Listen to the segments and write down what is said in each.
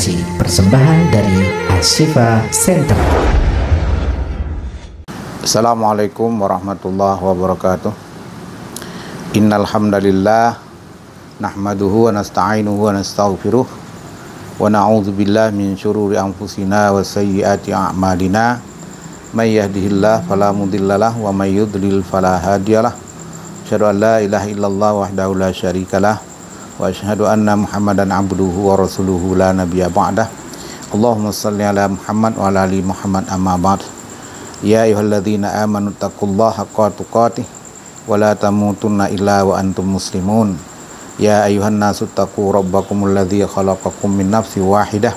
Motivasi persembahan dari Ashifa Center. Assalamualaikum warahmatullahi wabarakatuh. Innal hamdalillah nahmaduhu wa nasta'inuhu wa nastaghfiruh wa na'udzu billahi min syururi anfusina wa sayyiati a'malina. May yahdihillahu fala mudhillalah wa may yudlil fala hadiyalah. Asyhadu an la ilaha illallah wahdahu la syarikalah wa asyhadu anna Muhammadan abduhu wa rasuluhu la nabiyya ba'dah. Allahumma shalli ala Muhammad wa ala ali Muhammad amma ba'd. Ya ayyuhalladzina amanu taqullaha haqqa tuqatih wa la tamutunna illa wa antum muslimun. Ya ayyuhan nasu taqu rabbakumul ladzi khalaqakum min nafsin wahidah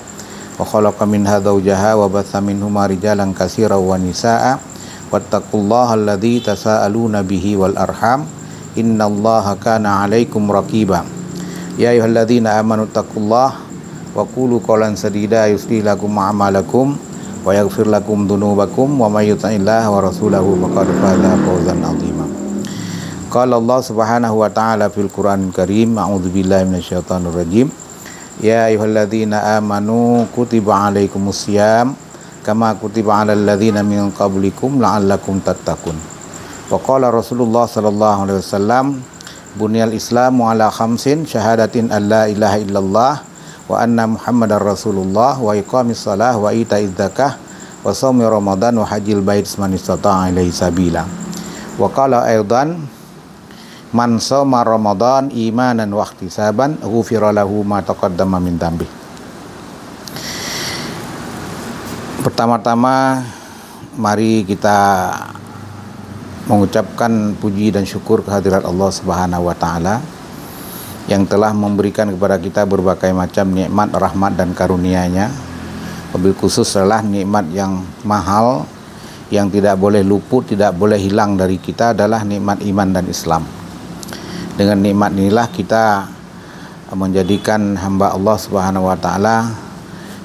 wa khalaqa minha zawjaha wa batha minhuma rijalan katsiran wa nisaa'a wattaqullaha alladzi tasaaluna bihi wal arham innallaha kana 'alaikum raqiba. Ya ayyuhalladzina amanu taqullaha wa qulu qawlan sadida yuslih lakum a'malakum wa yaghfir lakum dhunubakum wa may yuti'illaha wa rasulahu faqad faza fawzan 'azima. Qala Allah Subhanahu wa ta'ala fil Qur'anil Karim, a'udzu billahi minasyaitonir rajim. Ya ayyuhalladzina amanu kutiba 'alaikumusiyam kama kutiba 'alal ladzina min qablikum la'allakum tattaqun. Wa qala Rasulullah sallallahu alaihi wasallam, bunyal islamu ala khamsin syahadatin alla ilaha illallah wa anna muhammadar rasulullah wa iqamis salah wa ita'iz zakah wa shaumi ramadan wa hajjil bait man istata'a ilaihi sabila. Wa qala aidan man shoma ramadan imanan wa ihtisaban ghufira lahu ma taqaddama min dhanbi. Pertama-tama mari kita mengucapkan puji dan syukur kehadirat Allah Subhanahu wa ta'ala yang telah memberikan kepada kita berbagai macam nikmat, rahmat dan karunia-Nya. Wabil khusus adalah nikmat yang mahal yang tidak boleh luput, tidak boleh hilang dari kita adalah nikmat iman dan Islam. Dengan nikmat inilah kita menjadikan hamba Allah Subhanahu wa ta'ala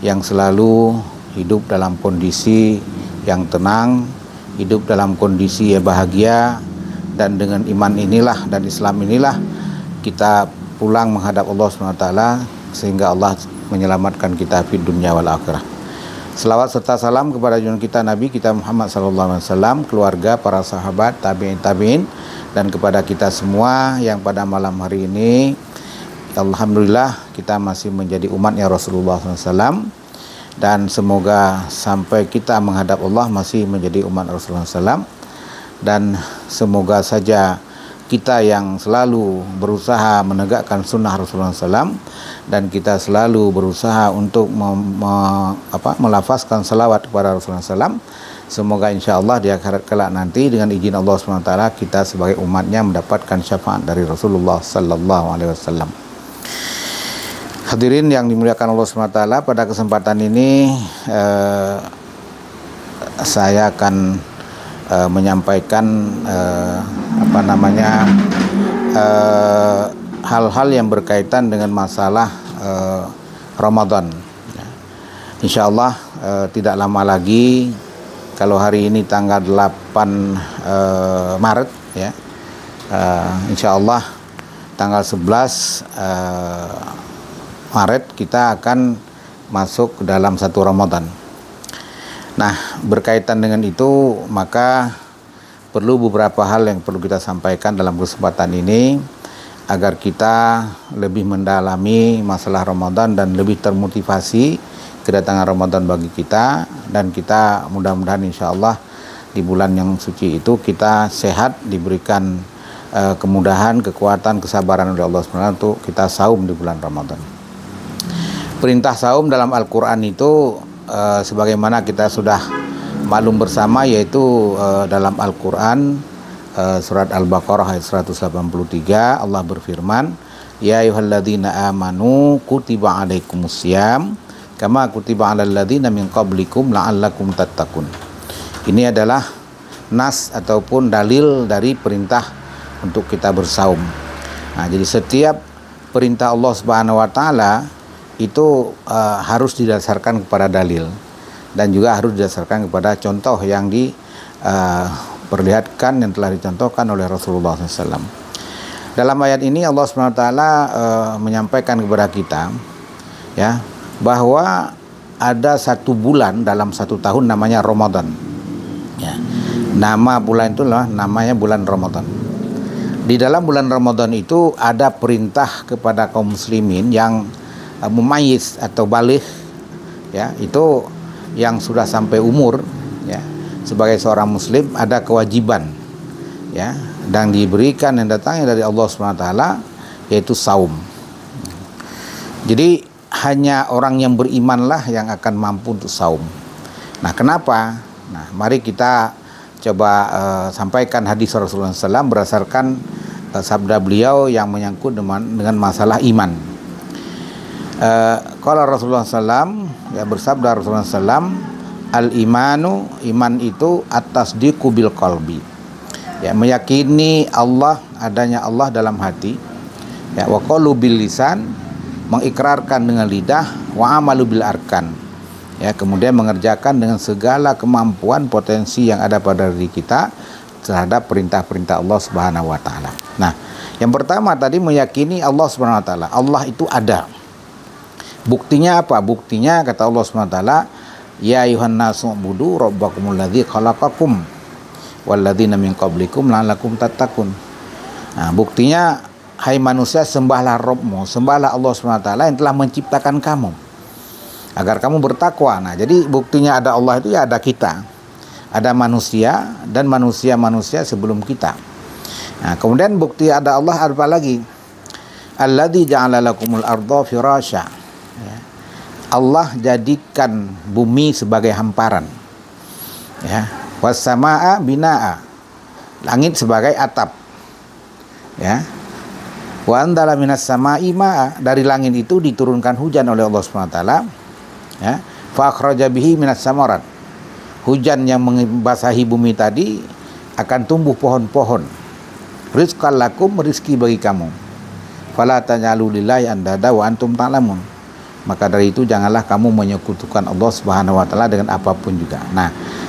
yang selalu hidup dalam kondisi yang tenang, hidup dalam kondisi yang bahagia, dan dengan iman inilah dan Islam inilah kita pulang menghadap Allah SWT sehingga Allah menyelamatkan kita di dunia wal akhirah. Selawat serta salam kepada junjungan kita Nabi kita Muhammad SAW, keluarga, para sahabat, tabi'in, dan kepada kita semua yang pada malam hari ini alhamdulillah kita masih menjadi umatnya Rasulullah SAW. Dan semoga sampai kita menghadap Allah masih menjadi umat Rasulullah SAW. Dan semoga saja kita yang selalu berusaha menegakkan sunnah Rasulullah SAW, dan kita selalu berusaha untuk melafazkan salawat kepada Rasulullah SAW. Semoga insya Allah di akhirat kelak nanti dengan izin Allah SWT kita sebagai umatnya mendapatkan syafaat dari Rasulullah SAW. Hadirin yang dimuliakan Allah SWT, pada kesempatan ini saya akan menyampaikan hal-hal yang berkaitan dengan masalah Ramadan. Insya Allah tidak lama lagi, kalau hari ini tanggal 8 Maret ya, insya Allah tanggal 11 Maret kita akan masuk ke dalam satu Ramadan. Nah, berkaitan dengan itu maka perlu beberapa hal yang perlu kita sampaikan dalam kesempatan ini agar kita lebih mendalami masalah Ramadan dan lebih termotivasi kedatangan Ramadan bagi kita, dan kita mudah-mudahan insya Allah di bulan yang suci itu kita sehat, diberikan kemudahan, kekuatan, kesabaran oleh Allah SWT untuk kita saum di bulan Ramadan. Perintah saum dalam Al-Quran itu sebagaimana kita sudah maklum bersama, yaitu dalam Al-Quran surat Al-Baqarah ayat 183 Allah berfirman, Ya ayyuhalladzina amanu kutiba alaikumusiyam kama kutiba alal ladzina min qablikum la'allakum tattaqun. Ini adalah nas ataupun dalil dari perintah untuk kita bersaum. Nah, jadi setiap perintah Allah Subhanahu wa ta'ala itu harus didasarkan kepada dalil dan juga harus didasarkan kepada contoh yang diperlihatkan, yang telah dicontohkan oleh Rasulullah SAW. Dalam ayat ini Allah SWT menyampaikan kepada kita ya bahwa ada satu bulan dalam satu tahun namanya Ramadan. Ya. Nama bulan itu namanya bulan Ramadan. Di dalam bulan Ramadan itu ada perintah kepada kaum muslimin yang mumayyiz atau baligh, ya, itu yang sudah sampai umur, ya, sebagai seorang muslim ada kewajiban, ya, dan diberikan yang datangnya dari Allah SWT, yaitu saum. Jadi hanya orang yang berimanlah yang akan mampu untuk saum. Nah, kenapa? Nah, mari kita coba sampaikan hadis Rasulullah SAW berdasarkan sabda beliau yang menyangkut dengan masalah iman. Kalau Rasulullah SAW, ya, bersabda Rasulullah SAW, al-imanu, iman itu at-tasdiqu bil qalbi, ya, meyakini Allah, adanya Allah dalam hati, ya, wa qaulu bil lisan, mengikrarkan dengan lidah, wa amalu bil arkan, ya, kemudian mengerjakan dengan segala kemampuan potensi yang ada pada diri kita terhadap perintah-perintah Allah Subhanahu wa taala. Nah, yang pertama tadi meyakini Allah Subhanahu wa taala, Allah itu ada. Buktinya apa? Buktinya kata Allah Subhanahu wa taala, ya ayuhan nasu ubudu rabbakumul ladzi khalaqakum walladzina min qablikum la'allakum tattaqun. Nah, buktinya, hai manusia, sembahlah Rabbmu, sembahlah Allah SWT yang telah menciptakan kamu agar kamu bertakwa. Nah, jadi buktinya ada Allah itu ya ada kita, ada manusia dan manusia-manusia sebelum kita. Nah, kemudian bukti ada Allah apa lagi? Alladzi ja'ala lakumul arda firasya. Ya. Allah jadikan bumi sebagai hamparan. Ya, was samaa binaa. Langit sebagai atap. Ya. Wa anzala minas samaa'i ma'a, dari langit itu diturunkan hujan oleh Allah SWT, ya, fa akhraja bihi minas samarat, hujan yang membasahi bumi tadi akan tumbuh pohon-pohon, rizqan lakum, rizki bagi kamu, fala taj'alu lillahi andada wa antum ta'lamun, maka dari itu janganlah kamu menyekutukan Allah Subhanahu wa taala dengan apapun juga. Nah,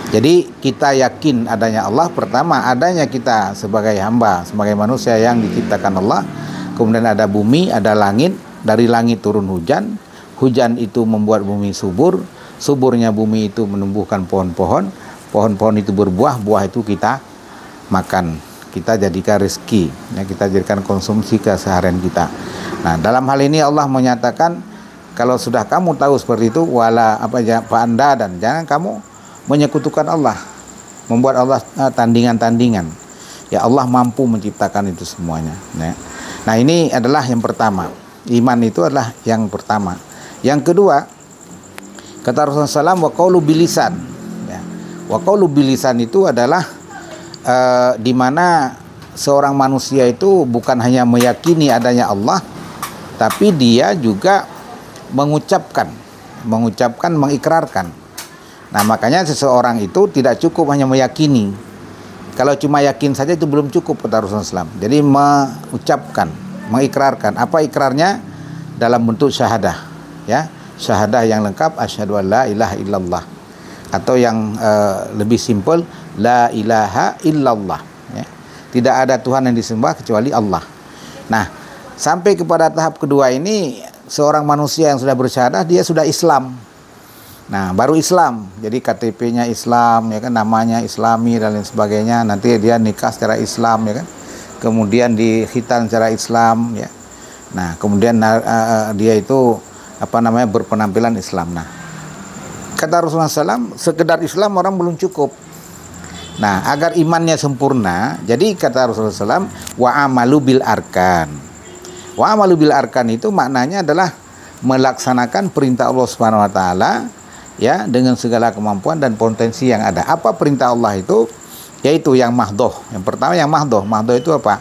jadi kita yakin adanya Allah, pertama adanya kita sebagai hamba, sebagai manusia yang diciptakan Allah. Kemudian ada bumi, ada langit, dari langit turun hujan, hujan itu membuat bumi subur, suburnya bumi itu menumbuhkan pohon-pohon, pohon-pohon itu berbuah, buah itu kita makan, kita jadikan rezeki, ya, kita jadikan konsumsi keseharian kita. Nah, dalam hal ini Allah menyatakan, kalau sudah kamu tahu seperti itu, wala apa ya Pak Anda, dan jangan kamu menyekutukan Allah, membuat Allah tandingan-tandingan. Ya, Allah mampu menciptakan itu semuanya. Ya. Nah, ini adalah yang pertama. Iman itu adalah yang pertama. Yang kedua, kata Rasulullah SAW, wa qaulu bilisan. Ya. Wa qaulu bilisan itu adalah di mana seorang manusia itu bukan hanya meyakini adanya Allah, tapi dia juga mengucapkan, mengikrarkan. Nah, makanya seseorang itu tidak cukup hanya meyakini. Kalau cuma yakin saja itu belum cukup, kata Rasulullah SAW. Jadi mengucapkan, mengikrarkan. Apa ikrarnya? Dalam bentuk syahadah, ya, syahadah yang lengkap, asyhadu an la ilaha illallah, atau yang lebih simpel, la ilaha illallah, ya. Tidak ada Tuhan yang disembah kecuali Allah. Nah, sampai kepada tahap kedua ini, seorang manusia yang sudah bersyahadah, dia sudah Islam. Nah, baru Islam, jadi KTP-nya Islam, ya kan, namanya Islami dan lain sebagainya. Nanti dia nikah secara Islam, ya kan, kemudian dikhitan secara Islam, ya. Nah, kemudian dia itu berpenampilan Islam. Nah, kata Rasulullah SAW, sekedar Islam orang belum cukup. Nah, agar imannya sempurna, jadi kata Rasulullah SAW, wa amalu bil arkan. Wa amalu bil arkan itu maknanya adalah melaksanakan perintah Allah Subhanahu wa taala, ya, dengan segala kemampuan dan potensi yang ada. Apa perintah Allah itu? Yaitu yang mahdoh. Yang pertama yang mahdoh. Mahdoh itu apa?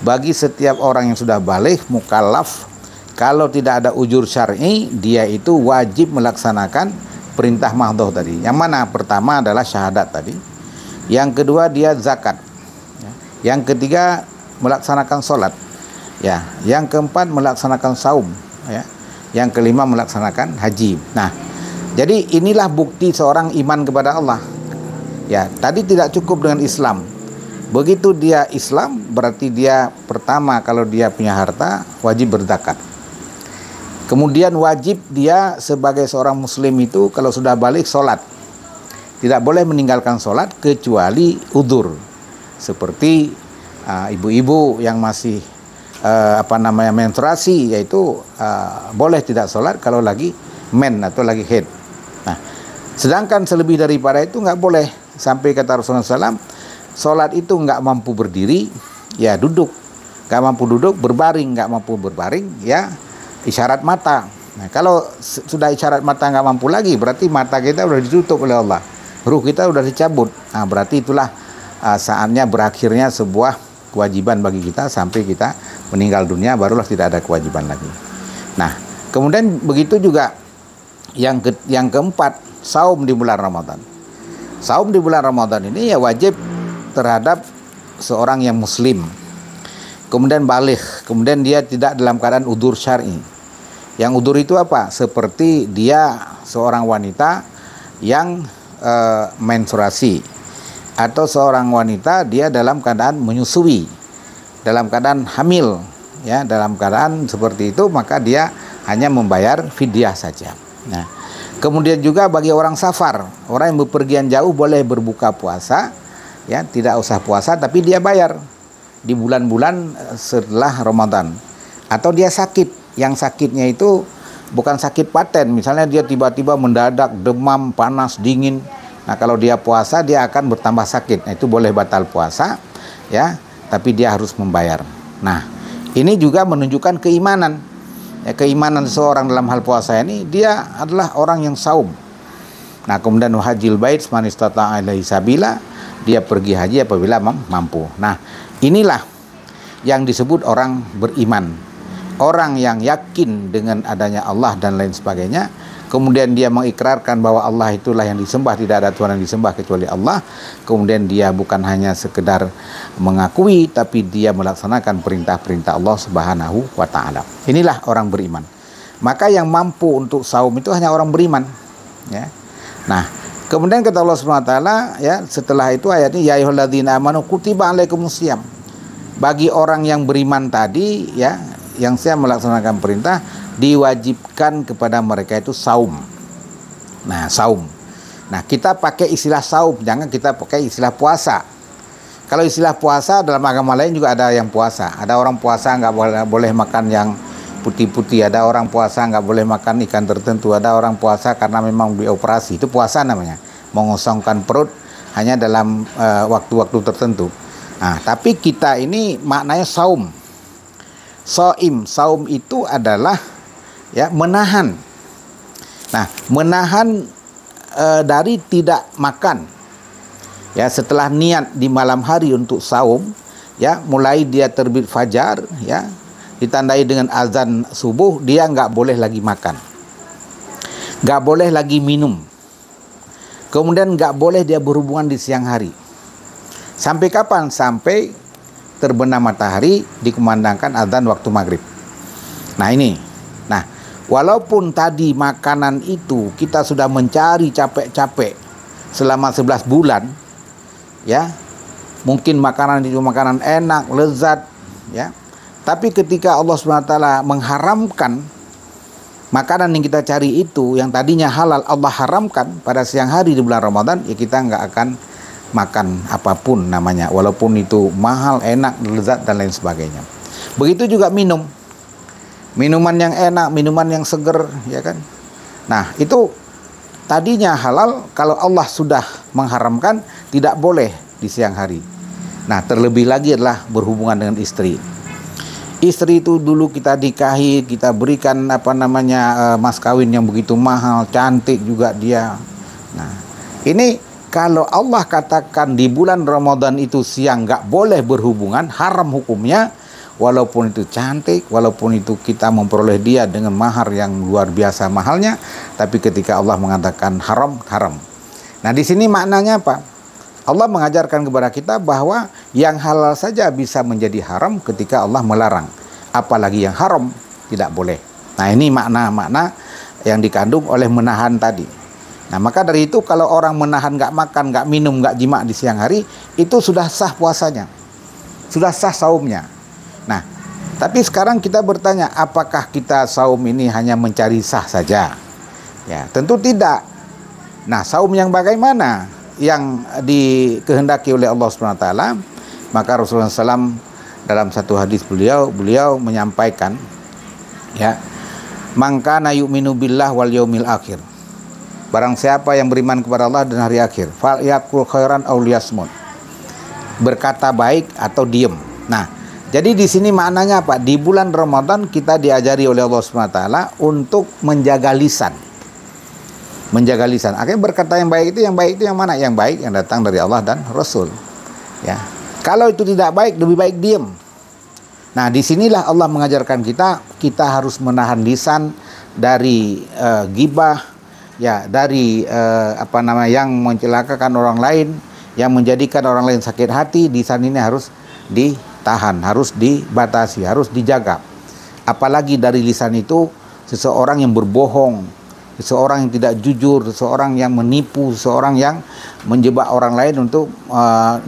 Bagi setiap orang yang sudah baligh, mukallaf, kalau tidak ada ujur syar'i, dia itu wajib melaksanakan perintah mahdoh tadi. Yang mana? Pertama adalah syahadat tadi. Yang kedua dia zakat. Yang ketiga melaksanakan sholat. Ya. Yang keempat melaksanakan saum. Ya. Yang kelima melaksanakan haji. Nah, jadi inilah bukti seorang iman kepada Allah. Ya, tadi tidak cukup dengan Islam. Begitu dia Islam, berarti dia pertama kalau dia punya harta wajib berzakat. Kemudian wajib dia sebagai seorang muslim itu kalau sudah balik sholat. Tidak boleh meninggalkan sholat kecuali udzur. Seperti ibu-ibu yang masih menstruasi, yaitu boleh tidak sholat kalau lagi men atau lagi haid. Nah, sedangkan selebih daripada itu nggak boleh. Sampai kata Rasulullah SAW, sholat itu nggak mampu berdiri, ya duduk. Nggak mampu duduk, berbaring. Nggak mampu berbaring, ya isyarat mata. Nah, kalau sudah isyarat mata nggak mampu lagi, berarti mata kita sudah ditutup oleh Allah. Ruh kita sudah dicabut. Nah, berarti itulah saatnya berakhirnya sebuah kewajiban bagi kita sampai kita meninggal dunia, barulah tidak ada kewajiban lagi. Nah, kemudian begitu juga yang keempat, saum di bulan Ramadan. Saum di bulan Ramadan ini ya wajib terhadap seorang yang muslim. Kemudian baligh, kemudian dia tidak dalam keadaan udzur syar'i. Yang udzur itu apa? Seperti dia seorang wanita yang menstruasi, atau seorang wanita dia dalam keadaan menyusui, dalam keadaan hamil, ya dalam keadaan seperti itu, maka dia hanya membayar fidyah saja. Nah, kemudian juga bagi orang safar, orang yang bepergian jauh boleh berbuka puasa, ya tidak usah puasa tapi dia bayar di bulan-bulan setelah Ramadan. Atau dia sakit, yang sakitnya itu bukan sakit paten, misalnya dia tiba-tiba mendadak demam, panas, dingin. Nah, kalau dia puasa dia akan bertambah sakit. Nah, itu boleh batal puasa, ya, tapi dia harus membayar. Nah, ini juga menunjukkan keimanan. Ya, keimanan seseorang dalam hal puasa ini, dia adalah orang yang saum. Nah, kemudian hajjil bait man istata'a ilaihi sabila, dia pergi haji apabila mampu. Nah, inilah yang disebut orang beriman. Orang yang yakin dengan adanya Allah dan lain sebagainya, kemudian dia mengikrarkan bahwa Allah itulah yang disembah, tidak ada Tuhan yang disembah kecuali Allah. Kemudian dia bukan hanya sekedar mengakui, tapi dia melaksanakan perintah-perintah Allah Subhanahu wa ta'ala. Inilah orang beriman. Maka yang mampu untuk saum itu hanya orang beriman, ya. Nah, kemudian kata Allah Subhanahu wa ta'ala, ya, setelah itu ayatnya, ya ayyuhalladzina amanu kutiba alaikumusiyam. Bagi orang yang beriman tadi, ya, yang saya melaksanakan perintah, diwajibkan kepada mereka itu saum. Nah, saum. Nah, kita pakai istilah saum, jangan kita pakai istilah puasa. Kalau istilah puasa dalam agama lain juga ada yang puasa. Ada orang puasa nggak boleh makan yang putih-putih. Ada orang puasa nggak boleh makan ikan tertentu. Ada orang puasa karena memang dioperasi. Itu puasa namanya. Mengosongkan perut hanya dalam waktu-waktu tertentu. Nah, tapi kita ini maknanya saum. Saum itu adalah, ya, menahan. Nah, menahan dari tidak makan. Ya, setelah niat di malam hari untuk saum, ya, mulai dia terbit fajar, ya, ditandai dengan azan subuh, dia nggak boleh lagi makan, nggak boleh lagi minum, kemudian nggak boleh dia berhubungan di siang hari. Sampai kapan? Sampai terbenam matahari, dikumandangkan azan waktu maghrib. Nah, ini. Nah, walaupun tadi makanan itu kita sudah mencari capek-capek selama 11 bulan, ya, mungkin makanan itu makanan enak, lezat, ya, tapi ketika Allah SWT mengharamkan makanan yang kita cari itu, yang tadinya halal, Allah haramkan pada siang hari di bulan Ramadan, ya kita nggak akan makan apapun namanya, walaupun itu mahal, enak, lezat dan lain sebagainya. Begitu juga minum. Minuman yang enak, minuman yang seger, ya kan? Nah, itu tadinya halal, kalau Allah sudah mengharamkan, tidak boleh di siang hari. Nah, terlebih lagi adalah berhubungan dengan istri. Istri itu dulu kita nikahi, kita berikan mas kawin yang begitu mahal, cantik juga dia. Nah, ini kalau Allah katakan di bulan Ramadan itu siang nggak boleh berhubungan, haram hukumnya, walaupun itu cantik, walaupun itu kita memperoleh dia dengan mahar yang luar biasa mahalnya, tapi ketika Allah mengatakan haram, haram. Nah, di sini maknanya apa? Allah mengajarkan kepada kita bahwa yang halal saja bisa menjadi haram ketika Allah melarang, apalagi yang haram tidak boleh. Nah, ini makna-makna yang dikandung oleh menahan tadi. Nah, maka dari itu kalau orang menahan nggak makan, nggak minum, nggak jima di siang hari, itu sudah sah puasanya, sudah sah saumnya. Nah, Tapi sekarang kita bertanya, apakah kita saum ini hanya mencari sah saja? Ya, tentu tidak. Nah, saum yang bagaimana yang dikehendaki oleh Allah SWT? Maka Rasulullah SAW dalam satu hadis beliau menyampaikan, ya, man kana yu'minu billah wal yaumil akhir. Barang siapa yang beriman kepada Allah dan hari akhir, fal yaqul khairan aw liyasmut. Berkata baik atau diem. Nah, jadi di sini maknanya apa? Di bulan Ramadan kita diajari oleh Allah SWT untuk menjaga lisan. Menjaga lisan. Akhirnya berkata yang baik itu yang mana? Yang baik yang datang dari Allah dan Rasul. Ya. Kalau itu tidak baik, lebih baik diem. Nah, disinilah Allah mengajarkan kita harus menahan lisan dari ghibah, ya, dari yang mencelakakan orang lain, yang menjadikan orang lain sakit hati. Lisan ini harus ditahan, harus dibatasi, harus dijaga. Apalagi dari lisan itu seseorang yang berbohong, seseorang yang tidak jujur, seseorang yang menipu, seseorang yang menjebak orang lain untuk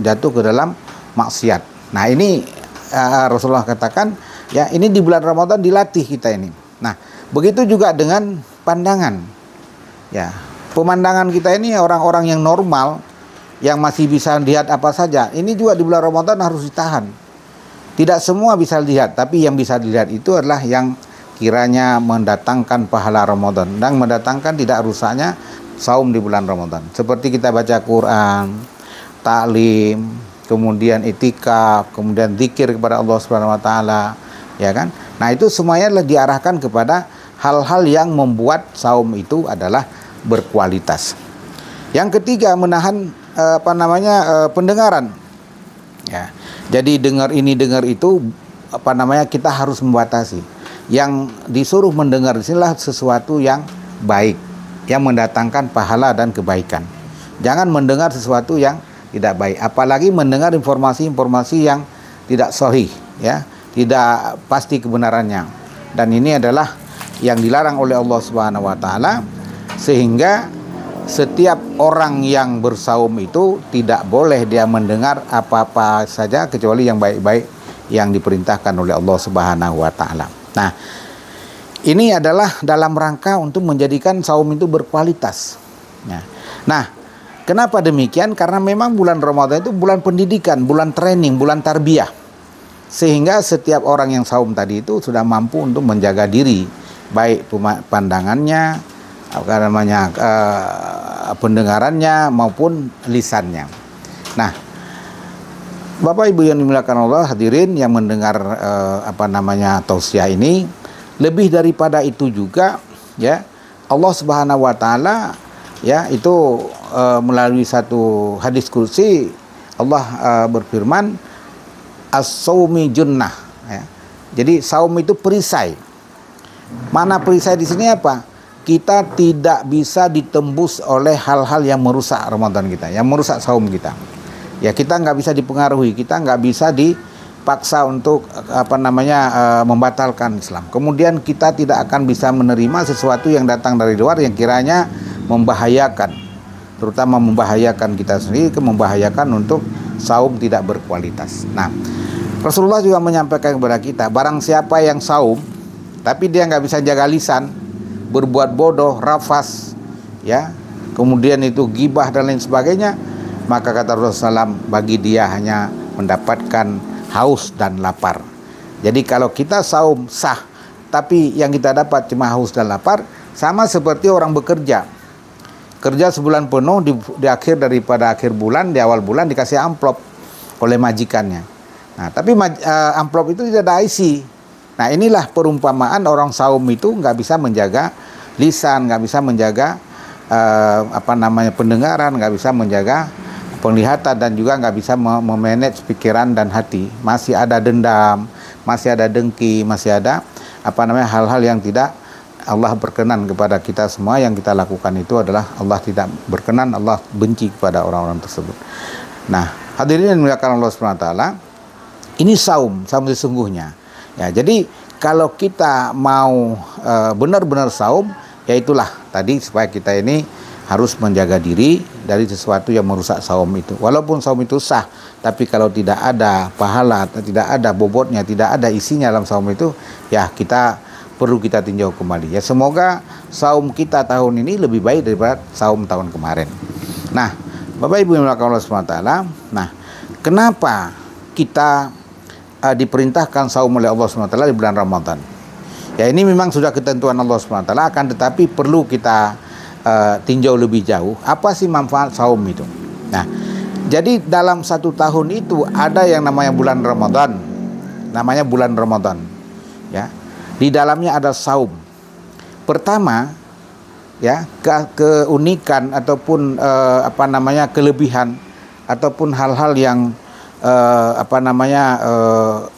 jatuh ke dalam maksiat. Nah, ini Rasulullah katakan, ya, ini di bulan Ramadan dilatih kita ini. Nah, begitu juga dengan pandangan. Ya, pemandangan kita ini orang-orang yang normal, yang masih bisa lihat apa saja, ini juga di bulan Ramadan harus ditahan. Tidak semua bisa lihat, tapi yang bisa dilihat itu adalah yang kiranya mendatangkan pahala Ramadan dan mendatangkan tidak rusaknya saum di bulan Ramadan. Seperti kita baca Quran, taklim, kemudian itikaf, kemudian zikir kepada Allah Subhanahu wa taala, ya kan? Nah, itu semuanya adalah diarahkan kepada hal-hal yang membuat saum itu adalah berkualitas. Yang ketiga, menahan pendengaran. Ya. Jadi dengar ini dengar itu kita harus membatasi. Yang disuruh mendengar inilah sesuatu yang baik, yang mendatangkan pahala dan kebaikan. Jangan mendengar sesuatu yang tidak baik, apalagi mendengar informasi-informasi yang tidak sahih, ya, tidak pasti kebenarannya. Dan ini adalah yang dilarang oleh Allah Subhanahu wa taala, sehingga setiap orang yang bersaum itu tidak boleh dia mendengar apa-apa saja kecuali yang baik-baik yang diperintahkan oleh Allah Subhanahu wa taala. Nah, ini adalah dalam rangka untuk menjadikan saum itu berkualitas. Nah, kenapa demikian? Karena memang bulan Ramadan itu bulan pendidikan, bulan training, bulan tarbiyah. Sehingga setiap orang yang saum tadi itu sudah mampu untuk menjaga diri, baik pandangannya, pendengarannya maupun lisannya. Nah, Bapak Ibu yang dimuliakan Allah, hadirin yang mendengar tausiah ini, lebih daripada itu juga, ya, Allah Subhanahu wa taala, ya, itu melalui satu hadis kursi Allah berfirman, as-saumi junnah, ya. Jadi saum itu perisai. Mana perisai di sini apa? Kita tidak bisa ditembus oleh hal-hal yang merusak Ramadan kita, yang merusak saum kita. Ya, kita nggak bisa dipengaruhi, kita nggak bisa dipaksa untuk membatalkan Islam. Kemudian kita tidak akan bisa menerima sesuatu yang datang dari luar yang kiranya membahayakan, terutama membahayakan kita sendiri, membahayakan untuk saum tidak berkualitas. Nah, Rasulullah juga menyampaikan kepada kita, barang siapa yang saum tapi dia nggak bisa jaga lisan, berbuat bodoh, rafas, ya, kemudian itu ghibah dan lain sebagainya, maka kata Rasulullah SAW, bagi dia hanya mendapatkan haus dan lapar. Jadi kalau kita saum sah, tapi yang kita dapat cuma haus dan lapar, sama seperti orang bekerja. Kerja sebulan penuh, di akhir bulan, di awal bulan dikasih amplop oleh majikannya. Nah, tapi amplop itu tidak ada isi. Nah, inilah perumpamaan orang saum itu nggak bisa menjaga lisan, nggak bisa menjaga pendengaran, nggak bisa menjaga penglihatan, dan juga nggak bisa memanage pikiran dan hati. Masih ada dendam, masih ada dengki, masih ada hal-hal yang tidak Allah berkenan kepada kita semua. Yang kita lakukan itu adalah Allah tidak berkenan, Allah benci kepada orang-orang tersebut. Nah, hadirin yang dimuliakan Allah SWT, ini saum sesungguhnya. Ya, jadi kalau kita mau benar-benar saum, ya itulah tadi, supaya kita ini harus menjaga diri dari sesuatu yang merusak saum itu. Walaupun saum itu sah, tapi kalau tidak ada pahala, tidak ada bobotnya, tidak ada isinya dalam saum itu, ya kita perlu kita tinjau kembali. Ya semoga saum kita tahun ini lebih baik daripada saum tahun kemarin. Nah, Bapak Ibu yang dimuliakan Allah SWT, nah kenapa kita diperintahkan saum oleh Allah SWT di bulan Ramadan? Ya ini memang sudah ketentuan Allah SWT, akan tetapi perlu kita tinjau lebih jauh, apa sih manfaat saum itu. Nah, jadi dalam satu tahun itu ada yang namanya bulan Ramadan, namanya bulan Ramadan, ya. Di dalamnya ada saum. Pertama, ya, keunikan ataupun kelebihan ataupun hal-hal yang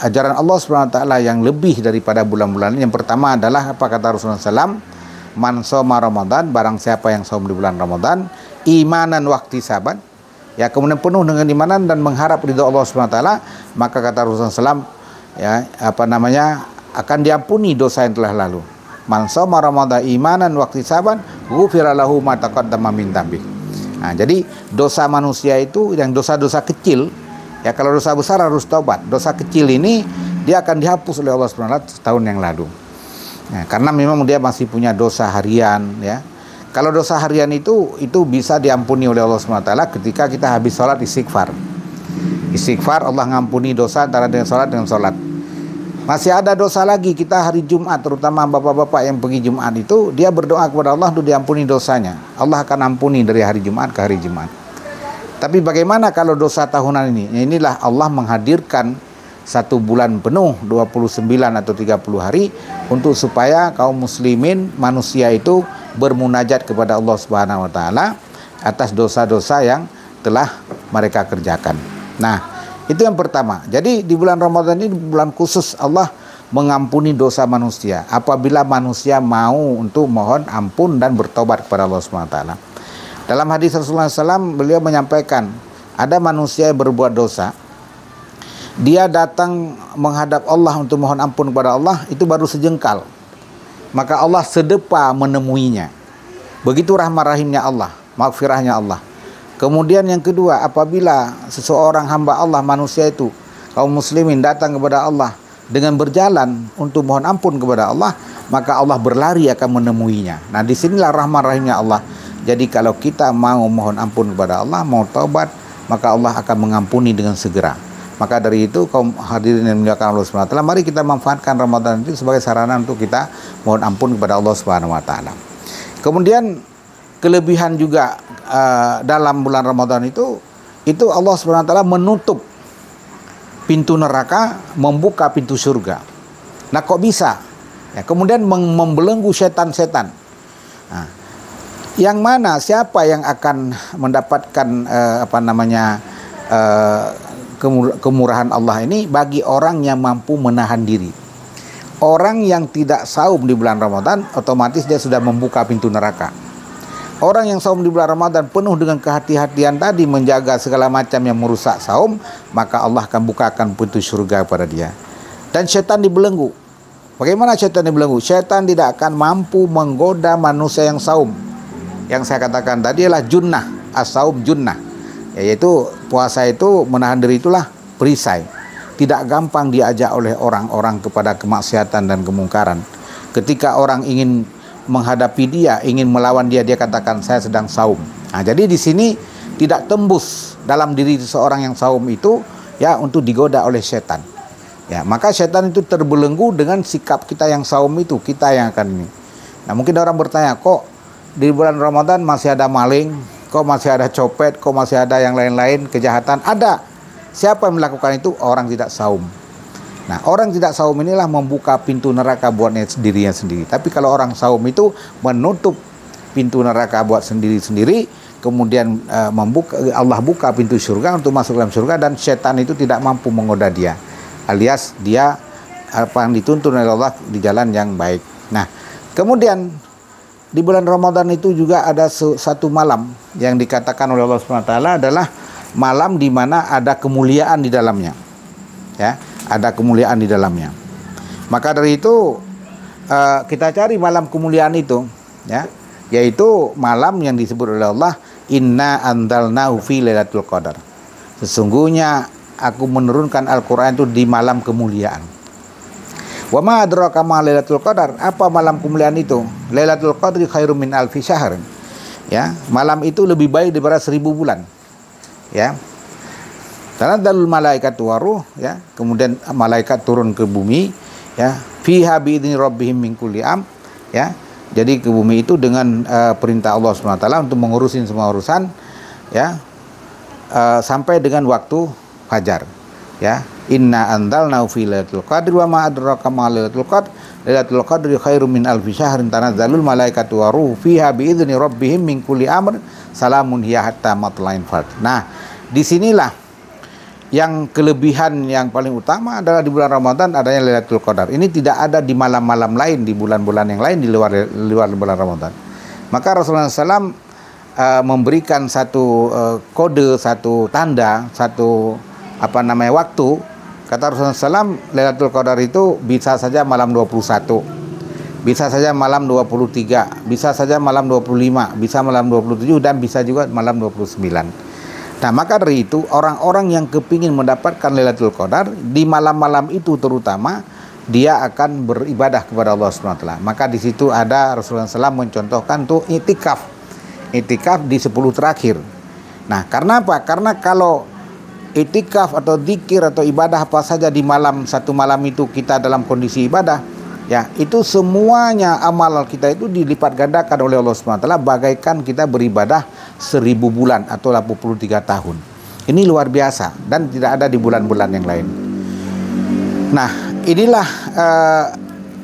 ajaran Allah SWT yang lebih daripada bulan-bulan ini. Yang pertama adalah apa kata Rasulullah SAW? Man shoma Ramadan, barang siapa yang saum di bulan Ramadan, imanan wahtisaban, ya kemudian penuh dengan imanan dan mengharap ridha Allah SWT, maka kata Rasulullah SAW, ya akan diampuni dosa yang telah lalu. Man shoma Ramadan imanan wahtisaban, ghufira lahu ma taqaddama min dzambi. Nah, jadi dosa manusia itu yang dosa-dosa kecil, ya kalau dosa besar harus taubat. Dosa kecil ini dia akan dihapus oleh Allah SWT setahun yang lalu. Nah, karena memang dia masih punya dosa harian, ya. Kalau dosa harian itu bisa diampuni oleh Allah SWT ketika kita habis sholat istighfar. Istighfar, Allah ngampuni dosa antara dengan sholat. Masih ada dosa lagi, kita hari Jumat, terutama bapak-bapak yang pergi Jumat itu, dia berdoa kepada Allah untuk diampuni dosanya. Allah akan ampuni dari hari Jumat ke hari Jumat. Tapi bagaimana kalau dosa tahunan ini? Inilah Allah menghadirkan satu bulan penuh 29 atau 30 hari untuk supaya kaum muslimin manusia itu bermunajat kepada Allah Subhanahu wa taala atas dosa-dosa yang telah mereka kerjakan. Nah, itu yang pertama. Jadi di bulan Ramadan ini bulan khusus Allah mengampuni dosa manusia apabila manusia mau untuk mohon ampun dan bertobat kepada Allah Subhanahu wa taala. Dalam hadis Rasulullah SAW beliau menyampaikan, ada manusia yang berbuat dosa, dia datang menghadap Allah untuk mohon ampun kepada Allah, itu baru sejengkal, maka Allah sedepa menemuinya. Begitu rahmat rahimnya Allah, maghfirahnya Allah. Kemudian yang kedua, apabila seseorang hamba Allah, manusia itu, kaum muslimin datang kepada Allah dengan berjalan untuk mohon ampun kepada Allah, maka Allah berlari akan menemuinya. Nah, disinilah rahmat rahimnya Allah. Jadi kalau kita mau mohon ampun kepada Allah, mau taubat, maka Allah akan mengampuni dengan segera. Maka dari itu kaum hadirin yang dimuliakan Allah Subhanahu wa taala, mari kita manfaatkan Ramadan itu sebagai sarana untuk kita mohon ampun kepada Allah Subhanahu wa taala. Kemudian kelebihan juga dalam bulan Ramadan itu Allah Subhanahu wa taala menutup pintu neraka, membuka pintu surga. Nah, kok bisa? Ya, kemudian membelenggu setan-setan. Nah, yang mana siapa yang akan mendapatkan kemurahan Allah ini? Bagi orang yang mampu menahan diri. Orang yang tidak saum di bulan Ramadan, otomatis dia sudah membuka pintu neraka. Orang yang saum di bulan Ramadan penuh dengan kehati-hatian tadi, menjaga segala macam yang merusak saum, maka Allah akan bukakan pintu surga pada dia. Dan setan dibelenggu. Bagaimana setan dibelenggu? Setan tidak akan mampu menggoda manusia yang saum. Yang saya katakan tadi adalah junnah, as-saum junnah. Yaitu puasa itu, menahan diri itulah perisai. Tidak gampang diajak oleh orang-orang kepada kemaksiatan dan kemungkaran. Ketika orang ingin menghadapi dia, ingin melawan dia, dia katakan saya sedang saum. Nah, jadi di sini tidak tembus dalam diri seorang yang saum itu ya untuk digoda oleh setan. Ya, maka setan itu terbelenggu dengan sikap kita yang saum itu, kita yang akan ini. Nah, mungkin orang bertanya, kok di bulan Ramadan masih ada maling, kok masih ada copet, kok masih ada yang lain-lain kejahatan? Ada. Siapa yang melakukan itu? Orang tidak saum. Nah, orang tidak saum inilah membuka pintu neraka buat dirinya sendiri. Tapi kalau orang saum itu menutup pintu neraka buat sendiri-sendiri, kemudian Allah buka pintu surga untuk masuk dalam surga, dan setan itu tidak mampu menggoda dia. Alias dia apa yang dituntun oleh Allah di jalan yang baik. Nah, kemudian di bulan Ramadan itu juga ada satu malam yang dikatakan oleh Allah SWT adalah malam di mana ada kemuliaan di dalamnya. Ya, ada kemuliaan di dalamnya. Maka dari itu kita cari malam kemuliaan itu, ya. yaitu malam yang disebut oleh Allah, inna anzalnahu fi lailatul qadar. Sesungguhnya aku menurunkan Al-Quran itu di malam kemuliaan. Wa ma adraka ma lailatul qadar, apa malam kemuliaan itu? Lailatul qadri khairum min alfi syahr. Ya, malam itu lebih baik daripada 1000 bulan. Ya. Tanazzalul malaikatu waruh, ya, kemudian malaikat turun ke bumi, ya, fiha bi'izni rabbihim min kulli am, ya. Jadi ke bumi itu dengan perintah Allah SWT untuk mengurusin semua urusan, ya, sampai dengan waktu fajar, ya. Inna anzalnahu fi lailatul qadri wa ma adraka ma lailatul qadr, lailatul qadri khairum min alfi syahrin tanazzalul malaikatu waruh fiha bi'izni rabbihim min kulli amr salamun hiya hatta matla'il fajr. Nah, disinilah yang kelebihan yang paling utama adalah di bulan Ramadan adanya Lailatul Qadar. Ini tidak ada di malam-malam lain, di bulan-bulan yang lain di luar bulan Ramadan. Maka Rasulullah SAW memberikan satu kode, satu tanda, satu waktu. Kata Rasulullah SAW, Lailatul Qadar itu bisa saja malam 21, bisa saja malam 23, bisa saja malam 25, bisa malam 27, dan bisa juga malam 29. Nah, maka dari itu orang-orang yang kepingin mendapatkan Lailatul Qadar di malam-malam itu terutama, dia akan beribadah kepada Allah SWT. Maka di situ ada Rasulullah SAW mencontohkan tuh itikaf di 10 terakhir. Nah, karena apa? Karena kalau itikaf atau zikir atau ibadah apa saja di satu malam itu kita dalam kondisi ibadah, ya, itu semuanya amal kita itu dilipat gandakan oleh Allah SWT bagaikan kita beribadah 1000 bulan atau 83 tahun. Ini luar biasa dan tidak ada di bulan-bulan yang lain. Nah, inilah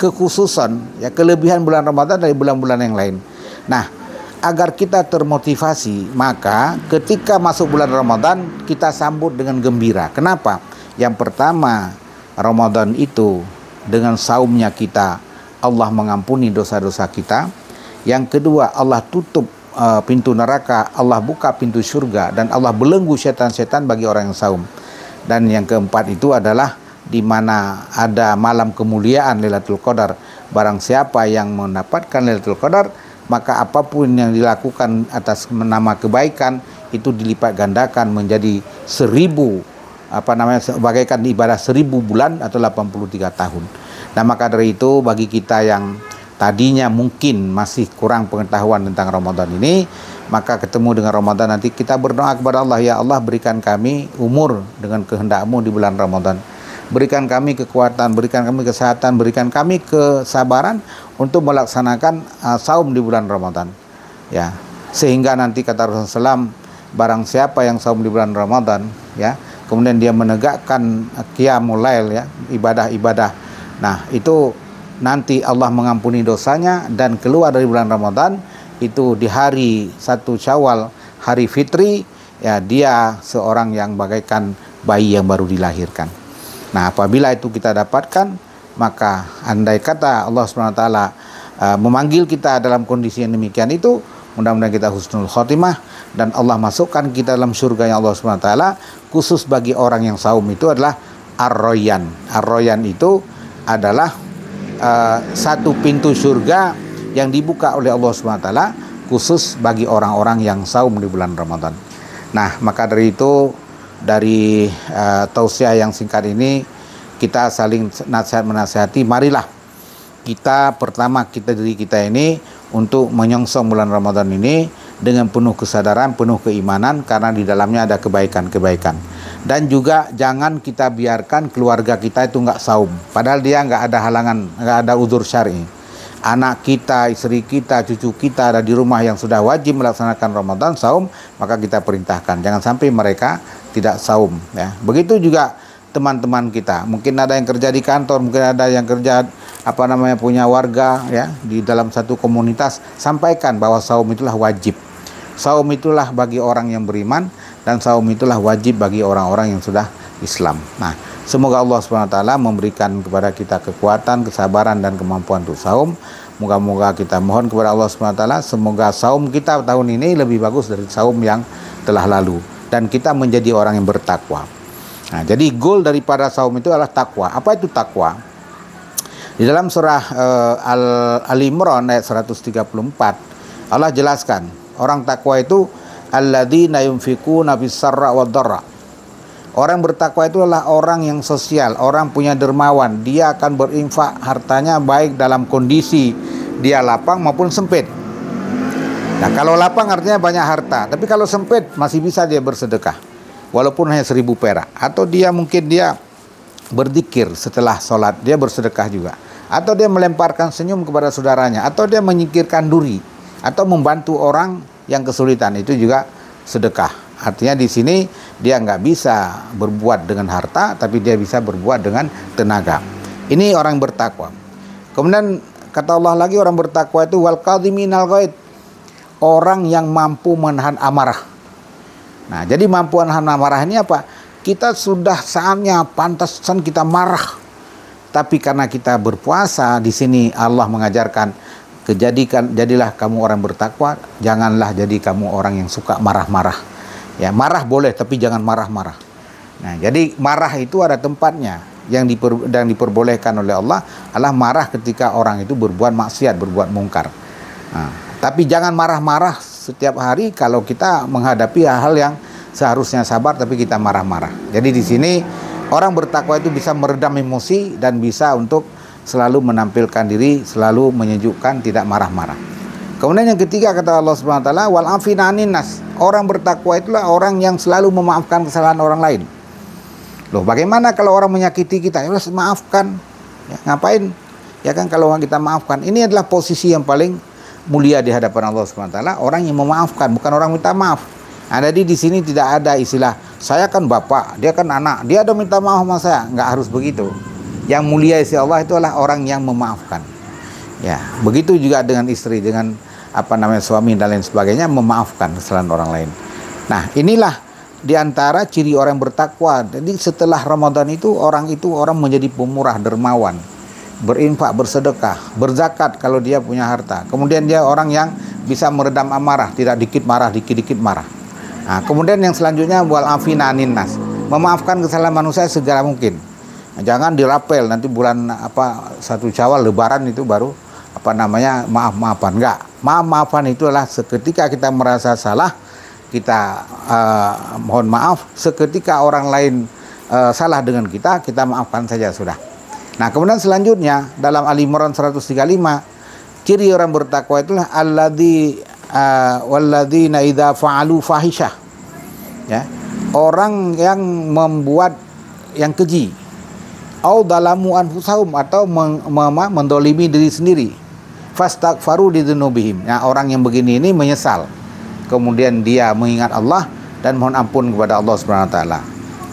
kekhususan, ya, kelebihan bulan Ramadan dari bulan-bulan yang lain. Nah, agar kita termotivasi, maka ketika masuk bulan Ramadan kita sambut dengan gembira. Kenapa? Yang pertama, Ramadan itu dengan saumnya kita Allah mengampuni dosa-dosa kita. Yang kedua, Allah tutup pintu neraka, Allah buka pintu surga, dan Allah belenggu setan-setan bagi orang yang saum. Dan yang keempat itu adalah di mana ada malam kemuliaan Lailatul Qadar. Barang siapa yang mendapatkan Lailatul Qadar, maka apapun yang dilakukan atas nama kebaikan itu dilipat gandakan menjadi 1000, bagaikan ibadah 1000 bulan atau 83 tahun. Nah, maka dari itu bagi kita yang tadinya mungkin masih kurang pengetahuan tentang Ramadan ini, maka ketemu dengan Ramadan nanti kita berdoa kepada Allah, ya Allah, berikan kami umur dengan kehendak-Mu di bulan Ramadan. Berikan kami kekuatan, berikan kami kesehatan, berikan kami kesabaran untuk melaksanakan saum di bulan Ramadan. Ya, sehingga nanti kata Rasulullah SAW, barang siapa yang saum di bulan Ramadan, ya, kemudian dia menegakkan qiyamul lail, ya, ibadah-ibadah. Nah, itu nanti Allah mengampuni dosanya dan keluar dari bulan Ramadan itu di hari 1 Syawal, hari fitri, ya, dia seorang yang bagaikan bayi yang baru dilahirkan. Nah, apabila itu kita dapatkan, maka andai kata Allah SWT memanggil kita dalam kondisi yang demikian itu, mudah-mudahan kita husnul khotimah dan Allah masukkan kita dalam surga yang Allah SWT. Khusus bagi orang yang saum itu adalah Ar-Royan. Ar-Royan itu adalah satu pintu surga yang dibuka oleh Allah SWT khusus bagi orang-orang yang saum di bulan Ramadan. Nah, maka dari itu, dari tausiah yang singkat ini, kita saling nasihat-menasihati. Marilah kita diri kita ini untuk menyongsong bulan Ramadan ini dengan penuh kesadaran, penuh keimanan, karena di dalamnya ada kebaikan-kebaikan. Dan juga jangan kita biarkan keluarga kita itu nggak saum, padahal dia nggak ada halangan, nggak ada udzur syar'i. Anak kita, istri kita, cucu kita ada di rumah yang sudah wajib melaksanakan Ramadan saum, maka kita perintahkan jangan sampai mereka tidak saum, ya. Begitu juga teman-teman kita, mungkin ada yang kerja di kantor, mungkin ada yang kerja punya warga, ya, di dalam satu komunitas, sampaikan bahwa saum itulah wajib. Saum itulah bagi orang yang beriman, dan saum itulah wajib bagi orang-orang yang sudah Islam. Nah, semoga Allah SWT memberikan kepada kita kekuatan, kesabaran, dan kemampuan untuk saum. Moga-moga kita mohon kepada Allah SWT, semoga saum kita tahun ini lebih bagus dari saum yang telah lalu, dan kita menjadi orang yang bertakwa. Nah, jadi goal daripada saum itu adalah takwa. Apa itu takwa? Di dalam surah Al-Imran ayat 134, Allah jelaskan, orang takwa itu alladzina yunfikuna fis-sarra wad-dharra. Orang bertakwa itu adalah orang yang sosial, orang punya dermawan. Dia akan berinfak hartanya baik dalam kondisi dia lapang maupun sempit. Nah, kalau lapang artinya banyak harta, tapi kalau sempit masih bisa dia bersedekah, walaupun hanya 1.000 perak. Atau mungkin dia berzikir setelah sholat, dia bersedekah juga. Atau dia melemparkan senyum kepada saudaranya, atau dia menyingkirkan duri, atau membantu orang yang kesulitan, itu juga sedekah. Artinya di sini dia nggak bisa berbuat dengan harta, tapi dia bisa berbuat dengan tenaga. Ini orang bertakwa. Kemudian kata Allah lagi, orang bertakwa itu wal qadhiminal ghaid, orang yang mampu menahan amarah. Nah, jadi mampu menahan amarah ini apa? Kita sudah saatnya pantasan kita marah, tapi karena kita berpuasa, di sini Allah mengajarkan, jadilah kamu orang bertakwa, janganlah jadi kamu orang yang suka marah-marah. Ya, marah boleh, tapi jangan marah-marah. Nah, jadi marah itu ada tempatnya. Yang diperbolehkan oleh Allah adalah marah ketika orang itu berbuat maksiat, berbuat mungkar. Nah, tapi jangan marah-marah setiap hari kalau kita menghadapi hal-hal yang seharusnya sabar, tapi kita marah-marah. Jadi di sini orang bertakwa itu bisa meredam emosi dan bisa untuk selalu menampilkan diri, selalu menyejukkan, tidak marah-marah. Kemudian yang ketiga kata Allah Subhanahu wa taala, wal afina anin nas. Orang bertakwa itulah orang yang selalu memaafkan kesalahan orang lain. Loh, bagaimana kalau orang menyakiti kita? Ya maafkan. Ya, ngapain? Ya kan, kalau kita maafkan. Ini adalah posisi yang paling mulia di hadapan Allah Subhanahu wa taala, orang yang memaafkan, bukan orang minta maaf. Nah, jadi di sini tidak ada istilah saya kan bapak, dia kan anak, dia ada minta maaf sama saya. Nggak harus begitu. Yang mulia isi Allah itu adalah orang yang memaafkan. Ya, begitu juga dengan istri, dengan suami dan lain sebagainya, memaafkan kesalahan orang lain. Nah, inilah di antara ciri orang yang bertakwa. Jadi setelah Ramadan itu orang menjadi pemurah, dermawan, berinfak, bersedekah, berzakat kalau dia punya harta. Kemudian dia orang yang bisa meredam amarah, tidak dikit marah, dikit-dikit marah. Nah, kemudian yang selanjutnya wal afina anin nas, memaafkan kesalahan manusia segala mungkin. Nah, jangan dirapel nanti bulan 1 Syawal Lebaran itu baru maaf-maafan. Enggak. Maaf-maafan itu adalah seketika kita merasa salah, kita mohon maaf. Seketika orang lain salah dengan kita maafkan saja sudah. Nah, kemudian selanjutnya dalam Ali Imran 135, ciri orang bertakwa itulah walladzina idza fa'alu fahisyah. Ya. Orang yang membuat yang keji, au dalamu anfusahum, atau mendolimi diri sendiri, fastaghfaru lidzunubihim. Nah, orang yang begini ini menyesal, kemudian dia mengingat Allah dan mohon ampun kepada Allah Subhanahu wa taala.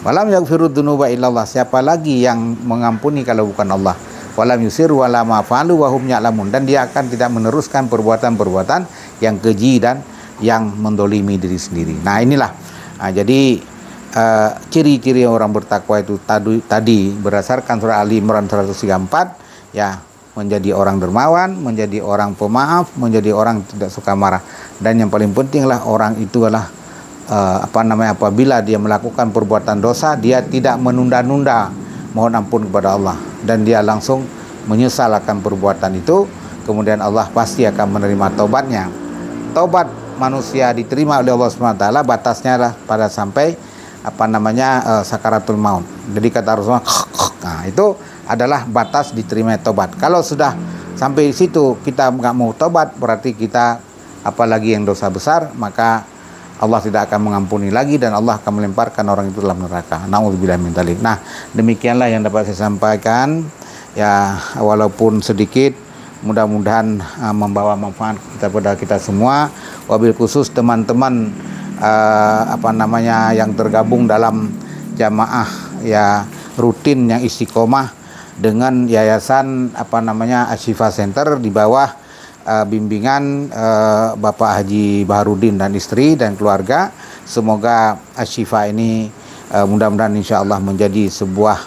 Walam yaghfiru dzunuba illallah, siapa lagi yang mengampuni kalau bukan Allah. Walam yusiru wala ma fa'alu wa hum ya'lamun, dan dia akan tidak meneruskan perbuatan-perbuatan yang keji dan yang mendolimi diri sendiri. Nah, inilah. Nah, jadi ciri-ciri orang bertakwa itu tadi berdasarkan surah Ali Imran 134, ya, menjadi orang dermawan, menjadi orang pemaaf, menjadi orang tidak suka marah, dan yang paling pentinglah orang itu adalah apabila dia melakukan perbuatan dosa, dia tidak menunda-nunda mohon ampun kepada Allah, dan dia langsung menyesal akan perbuatan itu. Kemudian Allah pasti akan menerima taubatnya. Taubat manusia diterima oleh Allah Subhanahu wa taala batasnya adalah pada sampai sakaratul maut. Jadi kata Rasulullah, nah, itu adalah batas diterima taubat. Kalau sudah sampai di situ kita nggak mau taubat, berarti kita apalagi yang dosa besar, maka Allah tidak akan mengampuni lagi dan Allah akan melemparkan orang itu dalam neraka. Nauzubillah min dzalik. Nah, demikianlah yang dapat saya sampaikan. Ya, walaupun sedikit, mudah-mudahan membawa manfaat kepada kita semua. Wabil khusus teman-teman yang tergabung dalam jamaah ya rutin yang istiqomah dengan yayasan Ashifa Center di bawah bimbingan Bapak Haji Baharudin dan istri dan keluarga. Semoga Ashifa ini mudah-mudahan insya Allah menjadi sebuah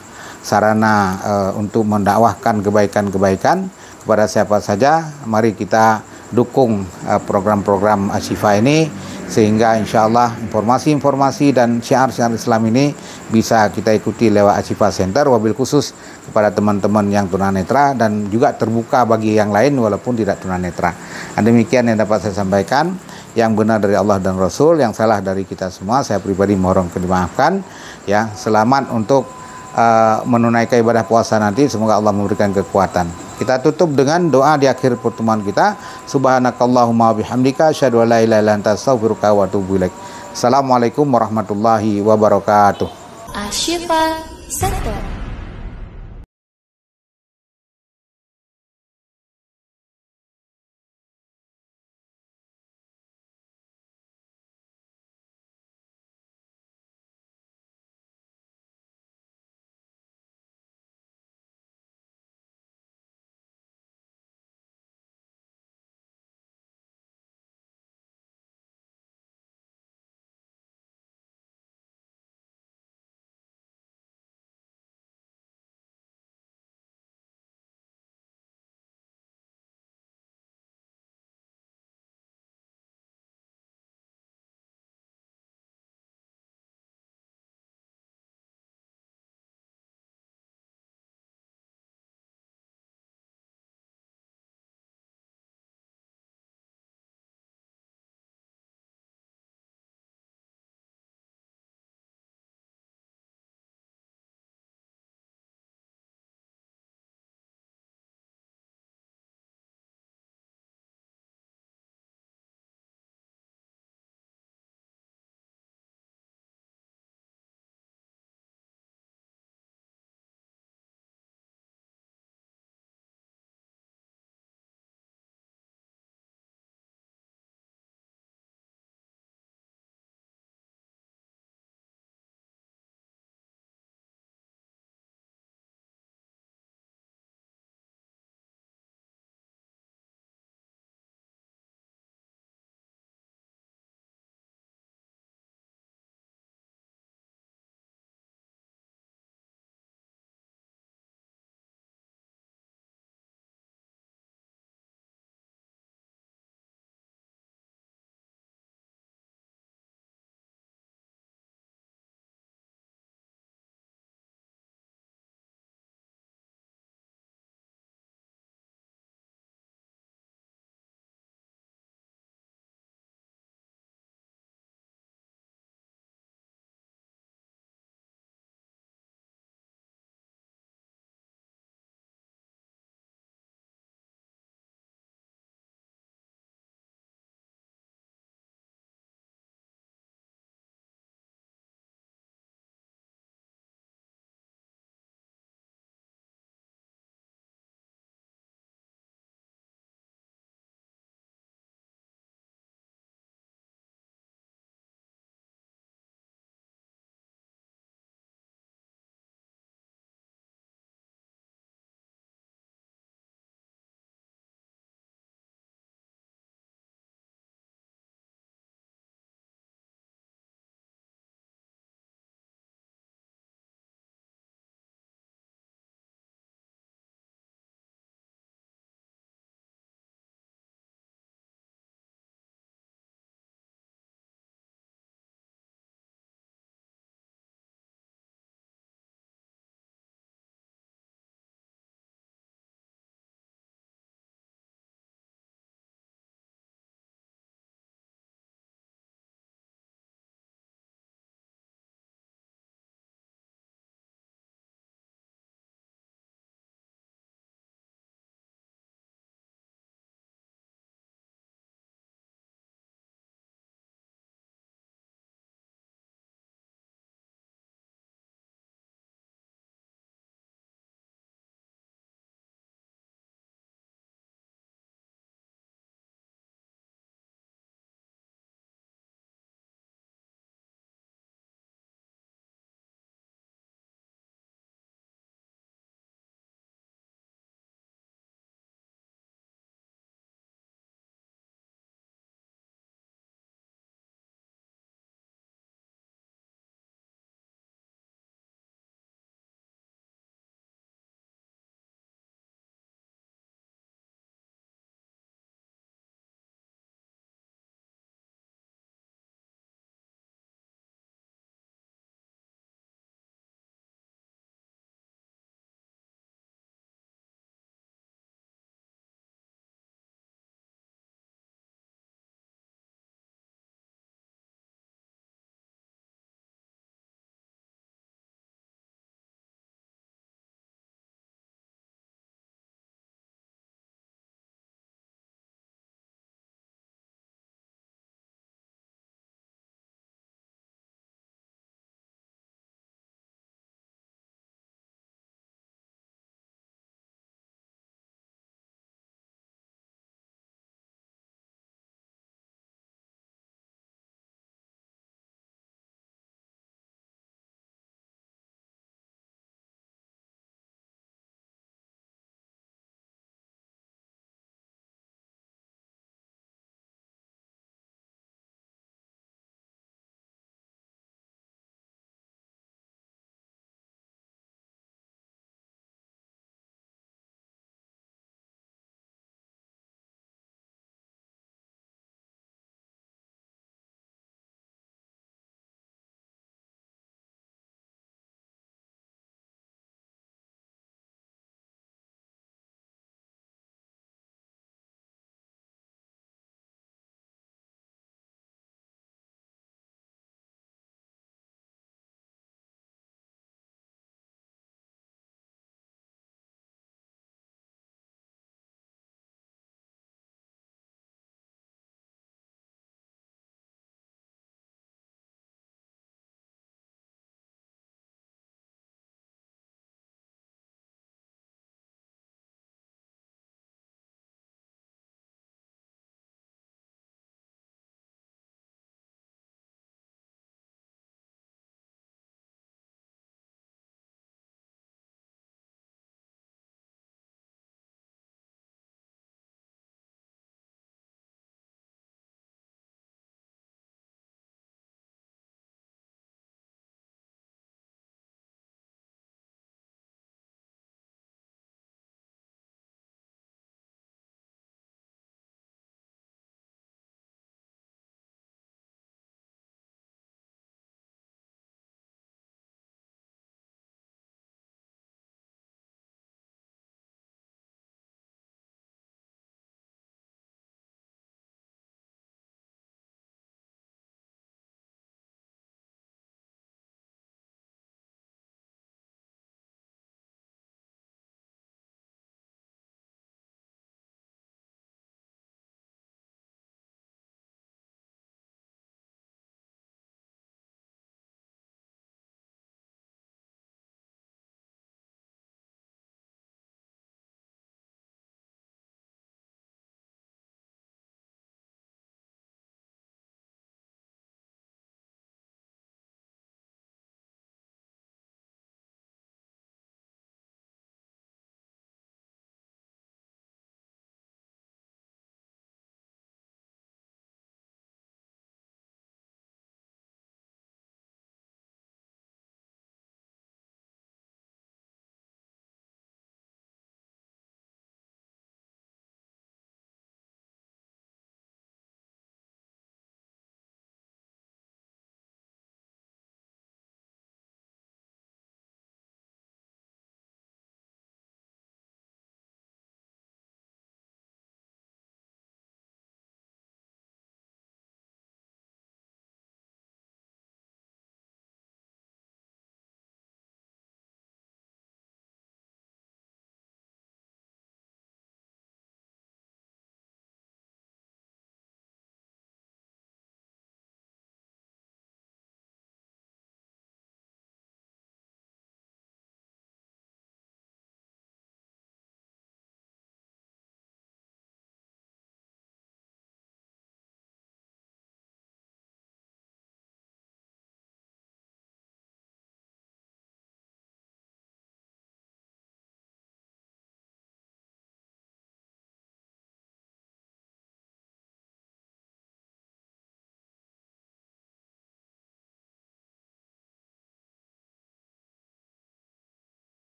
sarana untuk mendakwahkan kebaikan-kebaikan kepada siapa saja. Mari kita dukung program-program Ashifa ini, sehingga insya Allah informasi-informasi dan syiar-syiar Islam ini bisa kita ikuti lewat Ashifa Center, wabil khusus kepada teman-teman yang tunanetra dan juga terbuka bagi yang lain walaupun tidak tunanetra. Demikian yang dapat saya sampaikan. Yang benar dari Allah dan Rasul, yang salah dari kita semua, saya pribadi mohon dimaafkan. Ya, selamat untuk menunaikan ibadah puasa nanti, semoga Allah memberikan kekuatan. Kita tutup dengan doa di akhir pertemuan kita. Subhanakallahumma bihamdika asyhadu an la ilaha illa anta astaghfiruka wa atubu ilaik. Assalamualaikum warahmatullahi wabarakatuh. Ashifa Center.